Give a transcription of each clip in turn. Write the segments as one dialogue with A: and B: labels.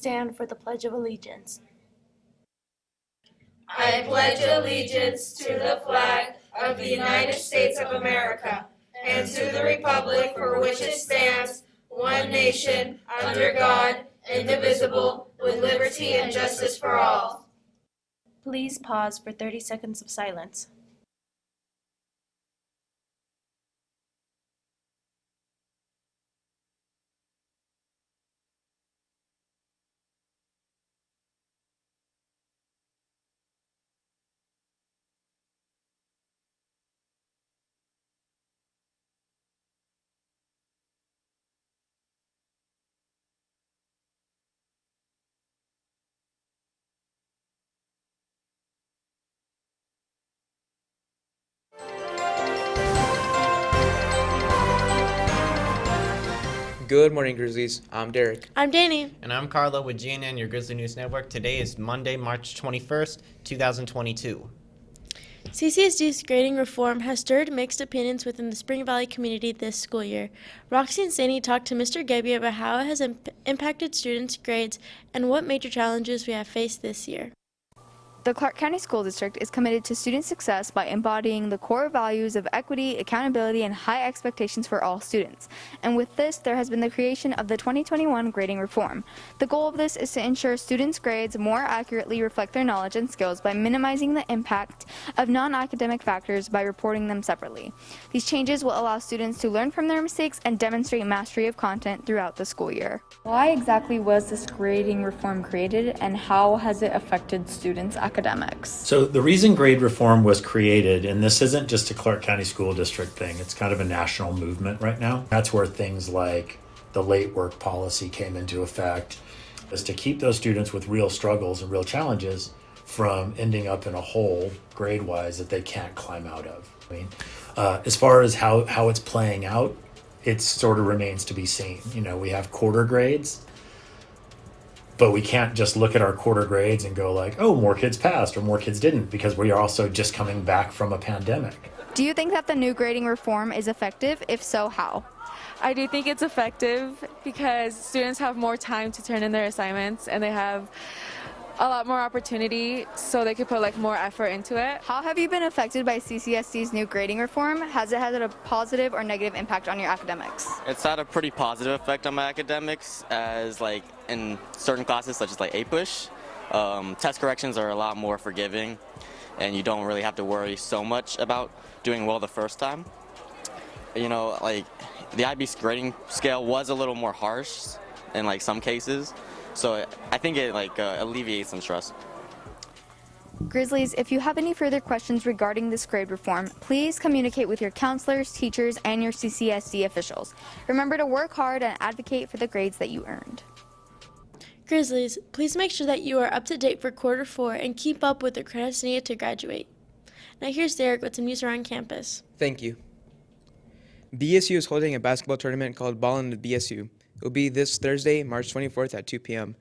A: stand for the Pledge of Allegiance.
B: I pledge allegiance to the flag of the United States of America and to the republic for which it stands, one nation, under God, indivisible, with liberty and justice for all.
A: Please pause for 30 seconds of silence.
C: Good morning, Grizzlies. I'm Derek.
A: I'm Danny.
D: And I'm Carlo with GNN, your Grizzly News Network. Today is Monday, March 21st, 2022.
A: CCSD's grading reform has stirred mixed opinions within the Spring Valley community this school year. Roxy and Sandy talked to Mr. Gebbia about how it has impacted students' grades and what major challenges we have faced this year.
E: The Clark County School District is committed to student success by embodying the core values of equity, accountability, and high expectations for all students. And with this, there has been the creation of the 2021 grading reform. The goal of this is to ensure students' grades more accurately reflect their knowledge and skills by minimizing the impact of non-academic factors by reporting them separately. These changes will allow students to learn from their mistakes and demonstrate mastery of content throughout the school year. Why exactly was this grading reform created, and how has it affected students' academics?
F: So the reason grade reform was created, and this isn't just a Clark County School District thing, it's kind of a national movement right now. That's where things like the late work policy came into effect, is to keep those students with real struggles and real challenges from ending up in a hole grade-wise that they can't climb out of. I mean, as far as how it's playing out, it sort of remains to be seen. You know, we have quarter grades, but we can't just look at our quarter grades and go like, oh, more kids passed or more kids didn't, because we are also just coming back from a pandemic.
E: Do you think that the new grading reform is effective? If so, how?
G: I do think it's effective because students have more time to turn in their assignments and they have a lot more opportunity, so they could put more effort into it.
E: How have you been affected by CCSD's new grading reform? Has it had a positive or negative impact on your academics?
H: It's had a pretty positive effect on my academics, as in certain classes such as APUSH, test corrections are a lot more forgiving and you don't really have to worry so much about doing well the first time. You know, the IB grading scale was a little more harsh in some cases, so I think it alleviates some stress.
E: Grizzlies, if you have any further questions regarding this grade reform, please communicate with your counselors, teachers, and your CCSD officials. Remember to work hard and advocate for the grades that you earned.
A: Grizzlies, please make sure that you are up to date for quarter 4 and keep up with the credits needed to graduate. Now here's Derek with some news around campus.
C: Thank you. BSU is holding a basketball tournament called Ball in the BSU. It will be this Thursday, March 24th at 2 p.m.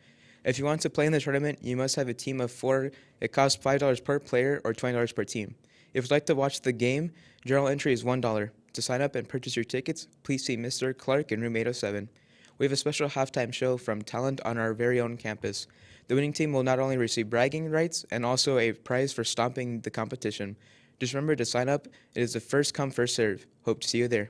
C: If you want to play in the tournament, you must have a team of 4. It costs $5 per player or $20 per team. If you'd like to watch the game, general entry is $1. To sign up and purchase your tickets, please see Mr. Clark in room 807. We have a special halftime show from talent on our very own campus. The winning team will not only receive bragging rights and also a prize for stomping the competition. Just remember to sign up. It is a first come, first serve. Hope to see you there.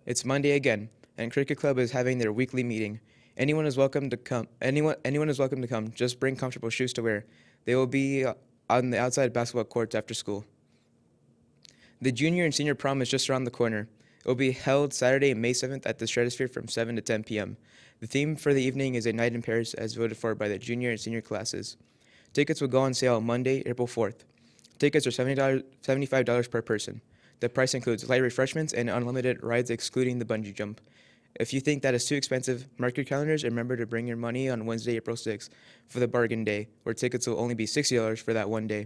C: It's Monday again, and Cricket Club is having their weekly meeting. Anyone is welcome to come. Anyone is welcome to come. Just bring comfortable shoes to wear. They will be on the outside basketball courts after school. The junior and senior prom is just around the corner. It will be held Saturday, May 7th at the Stratosphere from 7 to 10 p.m. The theme for the evening is A Night in Paris, as voted for by the junior and senior classes. Tickets will go on sale on Monday, April 4th. Tickets are $75 per person. The price includes light refreshments and unlimited rides excluding the bungee jump. If you think that is too expensive, mark your calendars and remember to bring your money on Wednesday, April 6th for the bargain day, where tickets will only be $60 for that one day.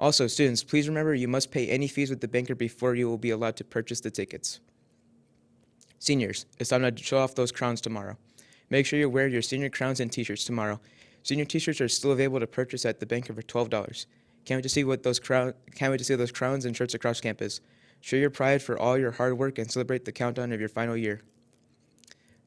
C: Also, students, please remember you must pay any fees with the banker before you will be allowed to purchase the tickets. Seniors, it's time to show off those crowns tomorrow. Make sure you wear your senior crowns and t-shirts tomorrow. Senior t-shirts are still available to purchase at the banker for $12. Can't wait to see those crowns and shirts across campus. Show your pride for all your hard work and celebrate the countdown of your final year.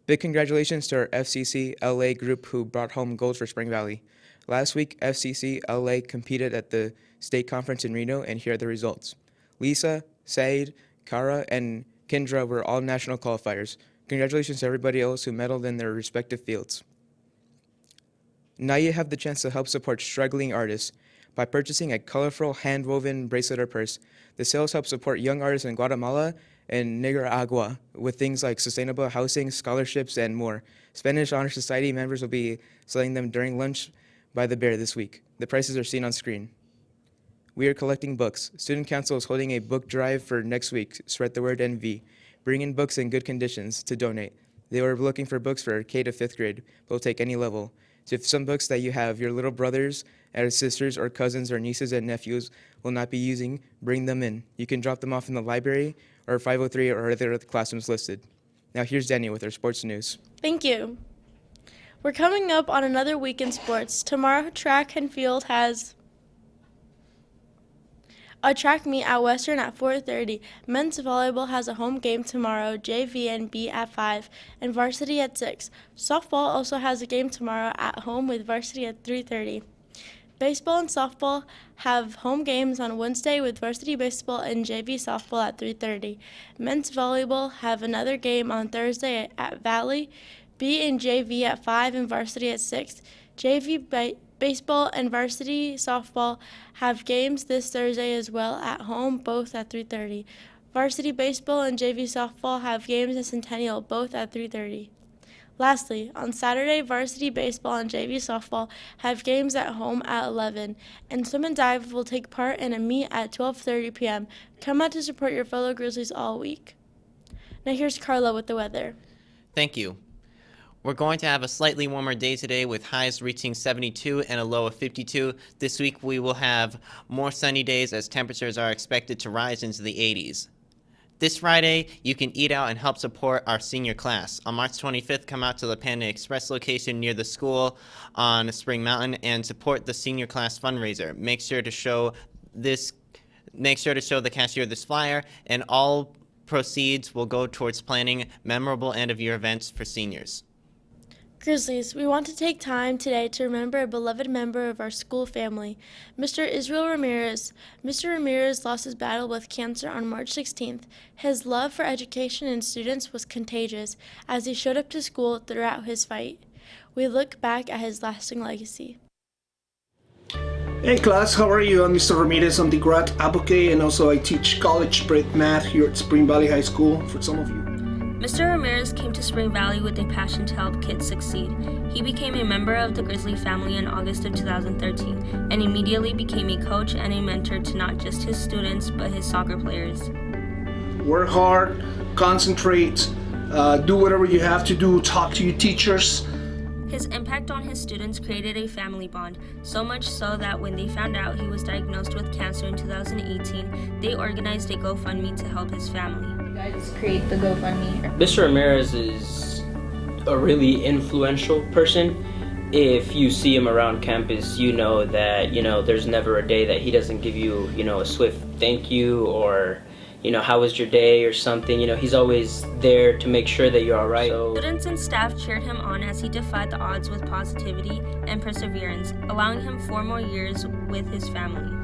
C: Big congratulations to our FCC LA group who brought home gold for Spring Valley. Last week, FCC LA competed at the state conference in Reno, and here are the results. Lisa, Said, Kara, and Kendra were all national qualifiers. Congratulations to everybody else who medaled in their respective fields. Now you have the chance to help support struggling artists. By purchasing a colorful hand-woven bracelet or purse, the sales help support young artists in Guatemala and Nicaragua with things like sustainable housing, scholarships, and more. Spanish Honor Society members will be selling them during lunch by the Bear this week. The prices are seen on screen. We are collecting books. Student Council is holding a book drive for next week. Spread the word NV. Bring in books in good conditions to donate. They were looking for books for K to 5th grade, but will take any level. So if some books that you have, your little brothers, or sisters, or cousins, or nieces and nephews will not be using, bring them in. You can drop them off in the library or 503 or other classrooms listed. Now here's Daniel with our sports news.
A: Thank you. We're coming up on another week in sports. Tomorrow, track and field has a track meet at Western at 4:30. Men's volleyball has a home game tomorrow, JV and B at 5, and varsity at 6. Softball also has a game tomorrow at home with varsity at 3:30. Baseball and softball have home games on Wednesday with varsity baseball and JV softball at 3:30. Men's volleyball have another game on Thursday at Valley, B and JV at 5 and varsity at 6. Baseball and varsity softball have games this Thursday as well at home, both at 3:30. Varsity baseball and JV softball have games at Centennial, both at 3:30. Lastly, on Saturday, varsity baseball and JV softball have games at home at 11, and swim and dive will take part in a meet at 12:30 p.m. Come out to support your fellow Grizzlies all week. Now here's Carla with the weather.
D: Thank you. We're going to have a slightly warmer day today with highs reaching 72 and a low of 52. This week we will have more sunny days as temperatures are expected to rise into the 80s. This Friday, you can eat out and help support our senior class. On March 25th, come out to the Panda Express location near the school on Spring Mountain and support the senior class fundraiser. Make sure to show the cashier this flyer, and all proceeds will go towards planning memorable end-of-year events for seniors.
A: Grizzlies, we want to take time today to remember a beloved member of our school family, Mr. Israel Ramirez. Mr. Ramirez lost his battle with cancer on March 16th. His love for education and students was contagious as he showed up to school throughout his fight. We look back at his lasting legacy.
I: Hey class, how are you? I'm Mr. Ramirez. I'm the grad advocate, and also I teach college prep math here at Spring Valley High School for some of you.
B: Mr. Ramirez came to Spring Valley with a passion to help kids succeed. He became a member of the Grizzly family in August of 2013 and immediately became a coach and a mentor to not just his students but his soccer players.
I: Work hard, concentrate, do whatever you have to do, talk to your teachers.
B: His impact on his students created a family bond, so much so that when they found out he was diagnosed with cancer in 2018, they organized a GoFundMe to help his family.
E: You guys create the GoFundMe.
J: Mr. Ramirez is a really influential person. If you see him around campus, you know that, there's never a day that he doesn't give you, a swift thank you or, how was your day or something. He's always there to make sure that you're all right.
B: Students and staff cheered him on as he defied the odds with positivity and perseverance, allowing him 4 more years with his family.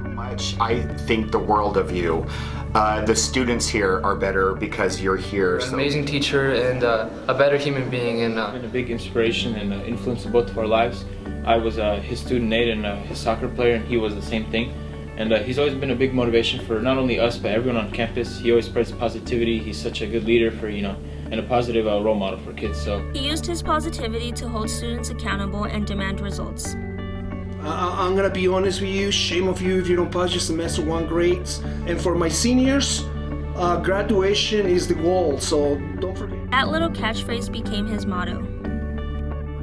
K: I think the world of you. The students here are better because you're here.
L: An amazing teacher and a better human being. And
M: been a big inspiration and influence in both of our lives. I was his student Nate and his soccer player, and he was the same thing. And he's always been a big motivation for not only us but everyone on campus. He always spreads positivity. He's such a good leader for and a positive role model for kids. So
B: he used his positivity to hold students accountable and demand results.
I: I'm gonna be honest with you, shame of you if you don't pass your semester 1 grades. And for my seniors, graduation is the goal, so don't forget.
B: That little catchphrase became his motto.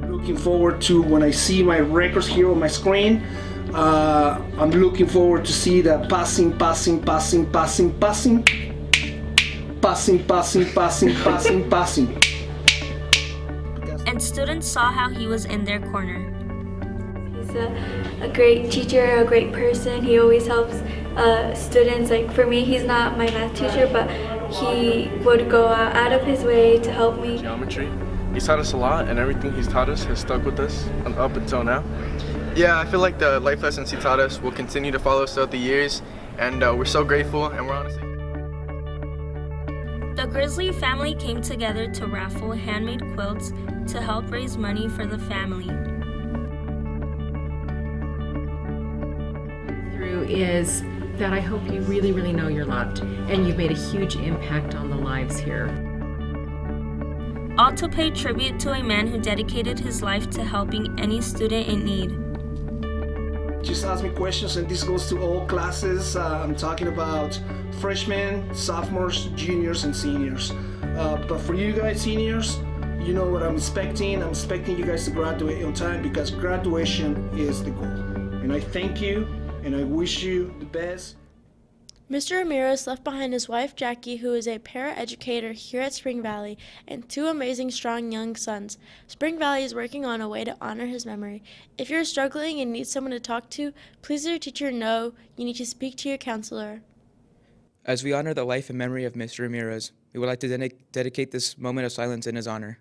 I: Looking forward to when I see my records here on my screen. I'm looking forward to see that passing.
B: And students saw how he was in their corner.
N: He's a great teacher, a great person. He always helps students. Like for me, he's not my math teacher, but he would go out of his way to help me.
L: Geometry.
O: He's taught us a lot, and everything he's taught us has stuck with us up until now.
P: Yeah, I feel like the life lessons he taught us will continue to follow us throughout the years, and we're so grateful, and we're honestly...
B: The Grizzly family came together to raffle handmade quilts to help raise money for the family.
Q: Through is that I hope you really, really know you're loved, and you've made a huge impact on the lives here.
B: All to pay tribute to a man who dedicated his life to helping any student in need.
I: Just ask me questions, and this goes to all classes. I'm talking about freshmen, sophomores, juniors, and seniors. But for you guys, seniors, you know what I'm expecting. I'm expecting you guys to graduate on time, because graduation is the goal. And I thank you, and I wish you the best.
A: Mr. Ramirez left behind his wife, Jackie, who is a paraeducator here at Spring Valley, and 2 amazing, strong young sons. Spring Valley is working on a way to honor his memory. If you're struggling and need someone to talk to, please let your teacher know you need to speak to your counselor.
C: As we honor the life and memory of Mr. Ramirez, we would like to dedicate this moment of silence in his honor.